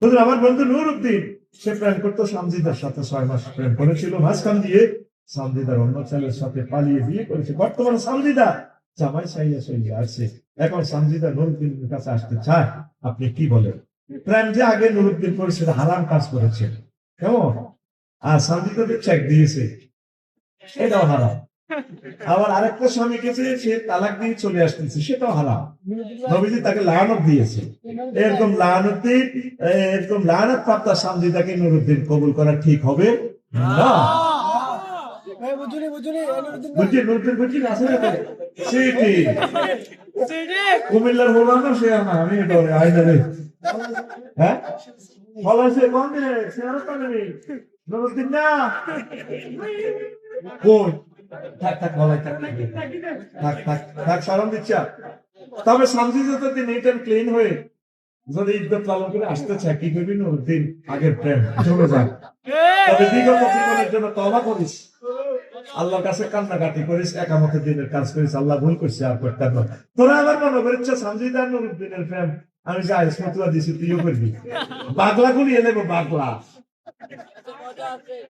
বলুন আমার বন্ধু নুরউদ্দিন সে প্রেম করতো সামজিদার সাথে 6 মাস প্রেম করেছিল, মাঝখান দিয়ে সামজিদার অন্য ছেলের সাথে পালিয়ে বিয়ে করেছে। বর্তমানে সামজিদা জামাই সাইয়া সাইয়া আছে, এখন সামজিদা নুরউদ্দিনের কাছে আসতে চায়। আপনি কি বলেন? প্রেম যে আগে নুরউদ্দিন করেছে হারাম কাজ করেছে, কেমন? আর সামজিদাকে চেক দিয়েছে, এটাও হারাম। আবার আরেকটা স্বামীকে সে তালাক দিয়ে চলে আসতেছে, সেটাও হারাম। নবীজি তাকে লানত দিয়েছে। এরকম লানত প্রাপ্ত সামজিদাকে নুরউদ্দিন কবুল করা ঠিক হবে না। কুমিল্লার বললাম না, সে না আমি আইনারে হ্যাঁ ফলাইছে কোন দিনে নুরউদ্দিন না কই তবে সামজিদা যদি নিট এন্ড ক্লিন হয়ে যদি ইজ্জত পালন করে আসতে চায়, কি করবি নুরউদ্দিন আগের প্রেম চলে যাক। তবে বিগত জীবনের জন্য তওবা করিস, আল্লাহর কাছে কান্নাকাটি করিস, একামতের দিনের কাজ করিস, আল্লাহ ভুল করছে আর করতে না। তোরা আবার মনে করিস সামজিদা নুরউদ্দিনের প্রেম আমি যে আইস ফতুয়া দিছি তুইও করবি, বাগলা গুলিয়ে নেবো বাগলা।